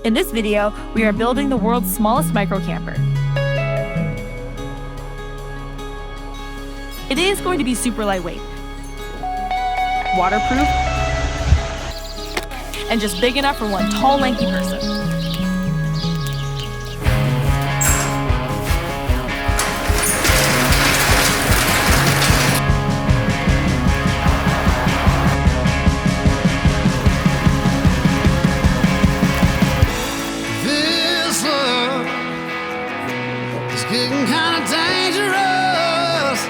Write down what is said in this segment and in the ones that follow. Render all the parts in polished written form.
In this video, we are building the world's smallest micro camper. It is going to be super lightweight, waterproof, and just big enough for one tall, lanky person. Getting kind of dangerous.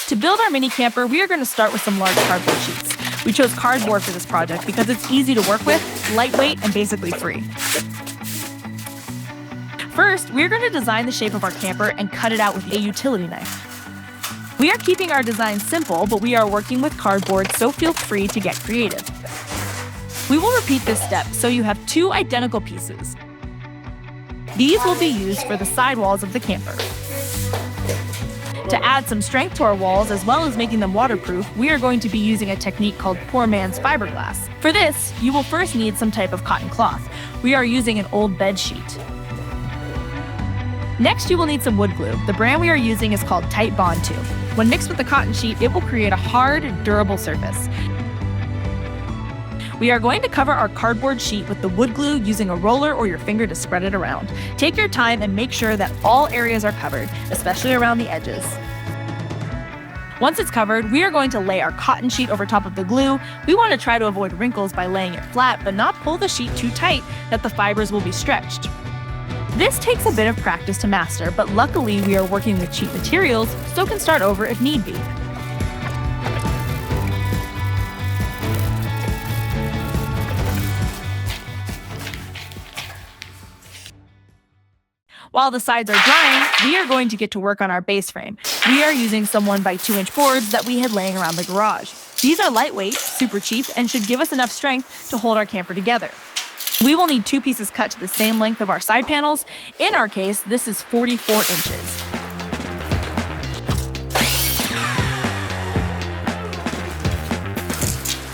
To build our mini camper, we are going to start with some large cardboard sheets. We chose cardboard for this project because it's easy to work with, lightweight, and basically free. First, we are going to design the shape of our camper and cut it out with a utility knife. We are keeping our design simple, but we are working with cardboard, so feel free to get creative. We will repeat this step so you have two identical pieces. These will be used for the sidewalls of the camper. To add some strength to our walls, as well as making them waterproof, we are going to be using a technique called poor man's fiberglass. For this, you will first need some type of cotton cloth. We are using an old bed sheet. Next, you will need some wood glue. The brand we are using is called Tight Bond 2. When mixed with the cotton sheet, it will create a hard, durable surface. We are going to cover our cardboard sheet with the wood glue using a roller or your finger to spread it around. Take your time and make sure that all areas are covered, especially around the edges. Once it's covered, we are going to lay our cotton sheet over top of the glue. We want to try to avoid wrinkles by laying it flat, but not pull the sheet too tight that the fibers will be stretched. This takes a bit of practice to master, but luckily we are working with cheap materials, so can start over if need be. While the sides are drying, we are going to get to work on our base frame. We are using some 1x2-inch boards that we had laying around the garage. These are lightweight, super cheap, and should give us enough strength to hold our camper together. We will need two pieces cut to the same length of our side panels. In our case, this is 44 inches.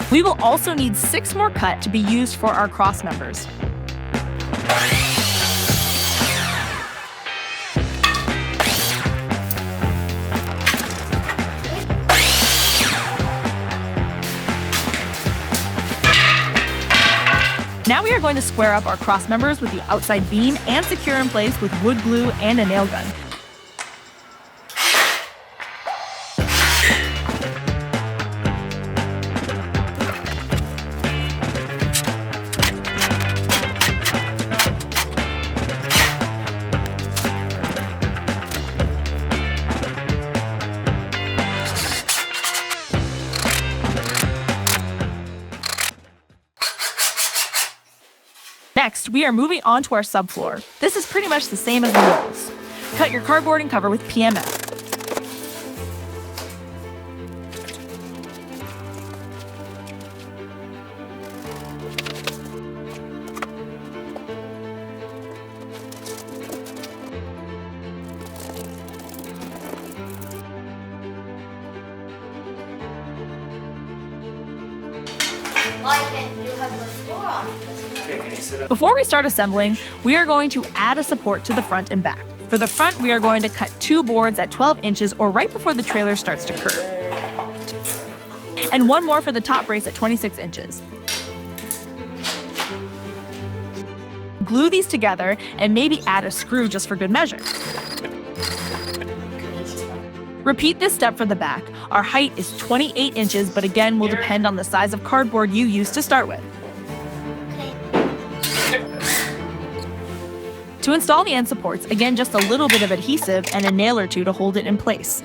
We will also need 6 more cut to be used for our cross members. Now we are going to square up our cross members with the outside beam and secure in place with wood glue and a nail gun. Next, we are moving on to our subfloor. This is pretty much the same as the walls. Cut your cardboard and cover with PMF. Why can't you have the floor on? Before we start assembling, we are going to add a support to the front and back. For the front, we are going to cut 2 boards at 12 inches or right before the trailer starts to curve. And 1 more for the top brace at 26 inches. Glue these together and maybe add a screw just for good measure. Repeat this step for the back. Our height is 28 inches, but again will depend on the size of cardboard you use to start with. To install the end supports, again just a little bit of adhesive and a nail or two to hold it in place.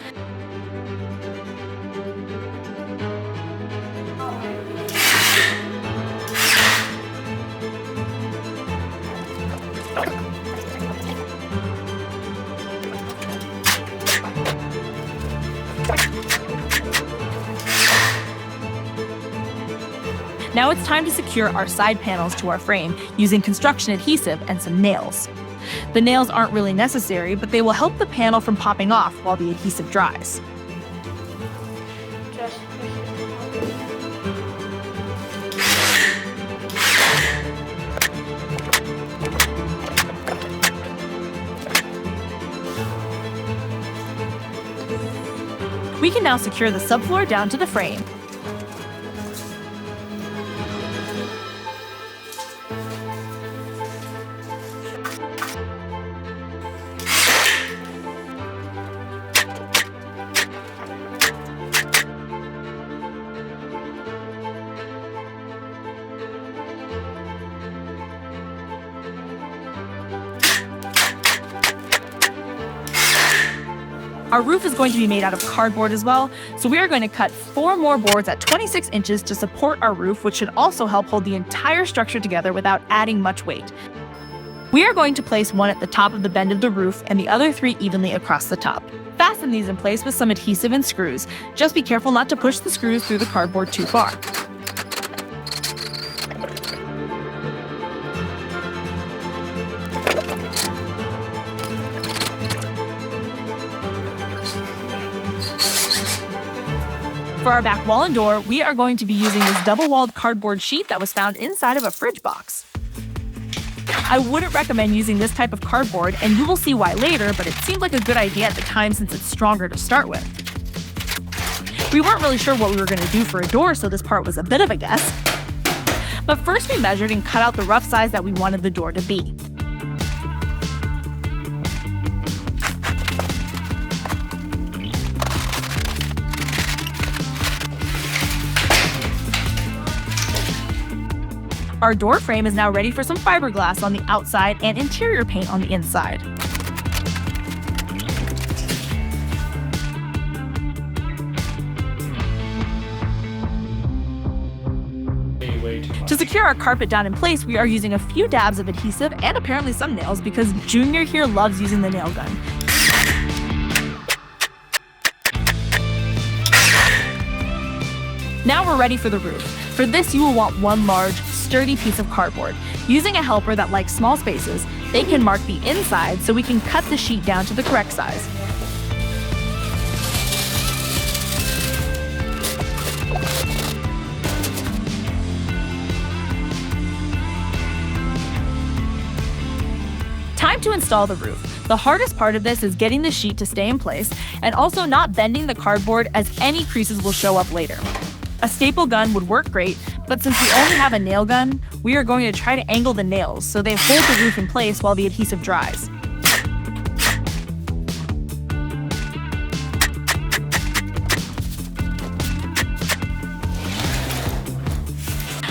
Now it's time to secure our side panels to our frame using construction adhesive and some nails. The nails aren't really necessary, but they will help the panel from popping off while the adhesive dries. We can now secure the subfloor down to the frame. Our roof is going to be made out of cardboard as well, so we are going to cut 4 more boards at 26 inches to support our roof, which should also help hold the entire structure together without adding much weight. We are going to place one at the top of the bend of the roof and the other 3 evenly across the top. Fasten these in place with some adhesive and screws. Just be careful not to push the screws through the cardboard too far. For our back wall and door, we are going to be using this double-walled cardboard sheet that was found inside of a fridge box. I wouldn't recommend using this type of cardboard, and you will see why later, but it seemed like a good idea at the time since it's stronger to start with. We weren't really sure what we were going to do for a door, so this part was a bit of a guess. But first we measured and cut out the rough size that we wanted the door to be. Our door frame is now ready for some fiberglass on the outside and interior paint on the inside. To secure our carpet down in place, we are using a few dabs of adhesive and apparently some nails because Junior here loves using the nail gun. Now we're ready for the roof. For this, you will want one large, sturdy piece of cardboard. Using a helper that likes small spaces, they can mark the inside so we can cut the sheet down to the correct size. Time to install the roof. The hardest part of this is getting the sheet to stay in place and also not bending the cardboard as any creases will show up later. A staple gun would work great, but since we only have a nail gun, we are going to try to angle the nails so they hold the roof in place while the adhesive dries.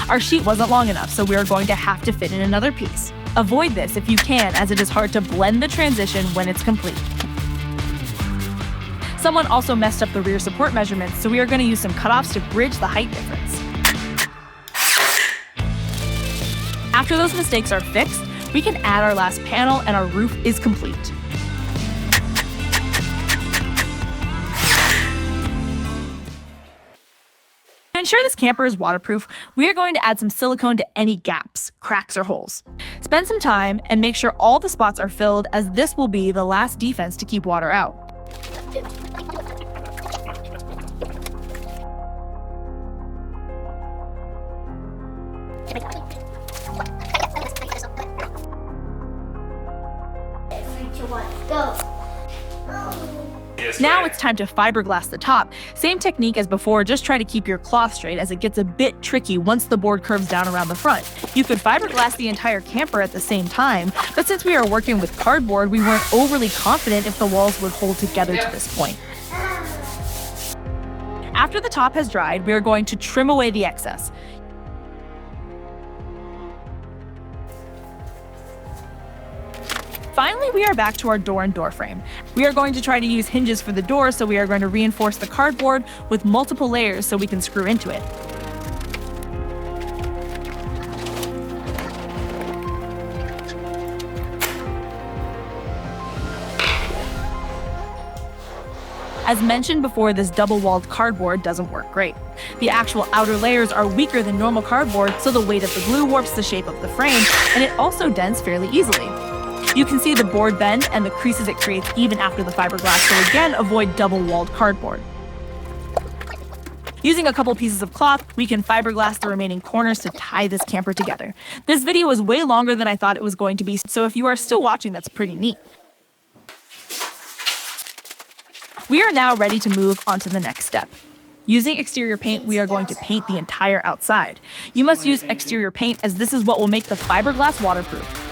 Our sheet wasn't long enough, so we are going to have to fit in another piece. Avoid this if you can, as it is hard to blend the transition when it's complete. Someone also messed up the rear support measurements, so we are going to use some cutoffs to bridge the height difference. After those mistakes are fixed, we can add our last panel and our roof is complete. To ensure this camper is waterproof, we are going to add some silicone to any gaps, cracks, or holes. Spend some time and make sure all the spots are filled, as this will be the last defense to keep water out. Now it's time to fiberglass the top. Same technique as before, just try to keep your cloth straight as it gets a bit tricky once the board curves down around the front. You could fiberglass the entire camper at the same time, but since we are working with cardboard, we weren't overly confident if the walls would hold together to this point. After the top has dried, we are going to trim away the excess. Finally, we are back to our door and door frame. We are going to try to use hinges for the door, so we are going to reinforce the cardboard with multiple layers so we can screw into it. As mentioned before, this double-walled cardboard doesn't work great. The actual outer layers are weaker than normal cardboard, so the weight of the glue warps the shape of the frame, and it also dents fairly easily. You can see the board bend and the creases it creates even after the fiberglass, so again, avoid double-walled cardboard. Using a couple pieces of cloth, we can fiberglass the remaining corners to tie this camper together. This video was way longer than I thought it was going to be, so if you are still watching, that's pretty neat. We are now ready to move on to the next step. Using exterior paint, we are going to paint the entire outside. You must use exterior paint as this is what will make the fiberglass waterproof.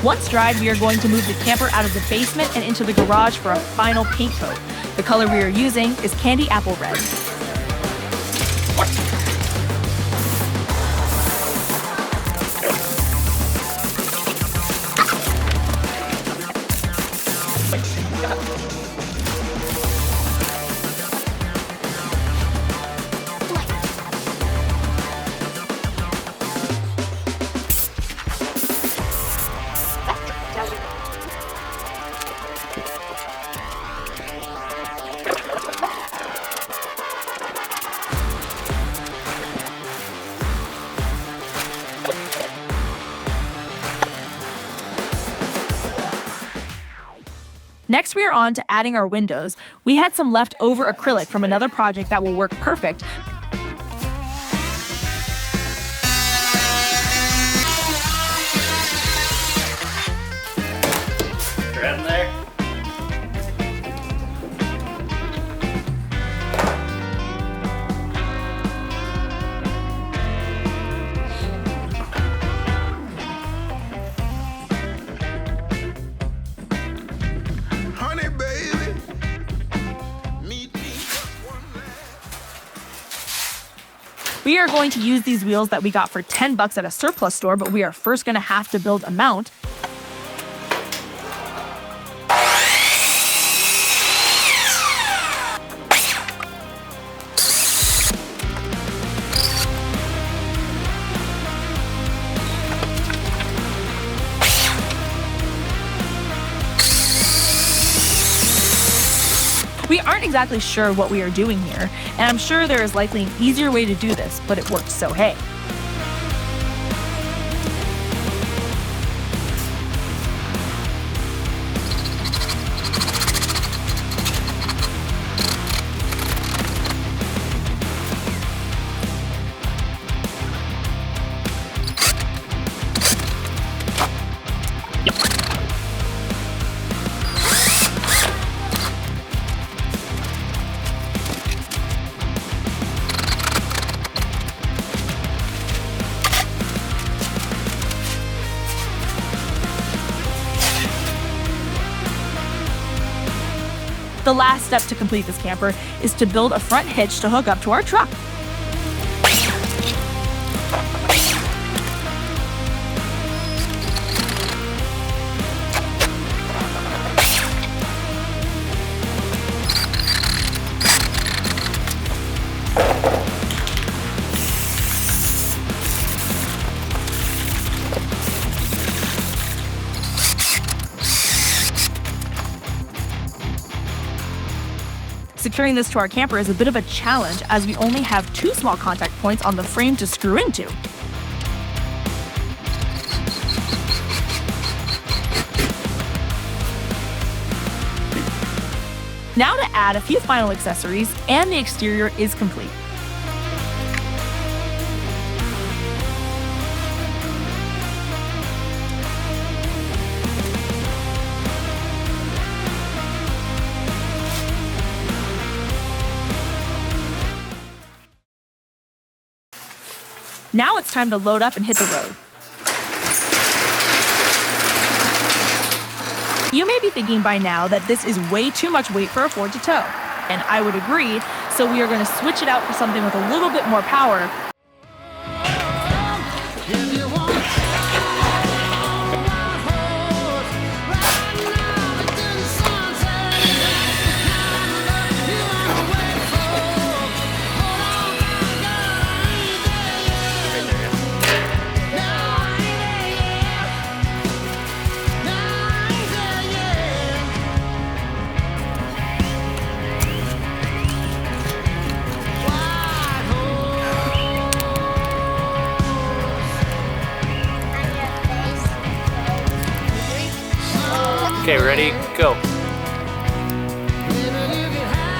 Once dried, we are going to move the camper out of the basement and into the garage for a final paint coat. The color we are using is candy apple red. Next, we are on to adding our windows. We had some leftover acrylic from another project that will work perfect. You're in there. Honey, baby, meet me just one last. We are going to use these wheels that we got for $10 at a surplus store, but we are first going to have to build a mount. We aren't exactly sure what we are doing here, and I'm sure there is likely an easier way to do this, but it works, so hey. The last step to complete this camper is to build a front hitch to hook up to our truck. Securing this to our camper is a bit of a challenge as we only have 2 small contact points on the frame to screw into. Now to add a few final accessories, and the exterior is complete. Now it's time to load up and hit the road. You may be thinking by now that this is way too much weight for a Ford to tow, and I would agree, so we are going to switch it out for something with a little bit more power. If you want to ride my horse right now into the sunset, that's the kind of love you want to wait for. Hold on, girl, I ain't there yet. No, I ain't there yet. No, I ain't there yet. White horse. Okay, ready? Go. Baby, if you had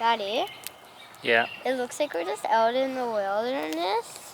Daddy, Yeah. it looks like we're just out in the wilderness.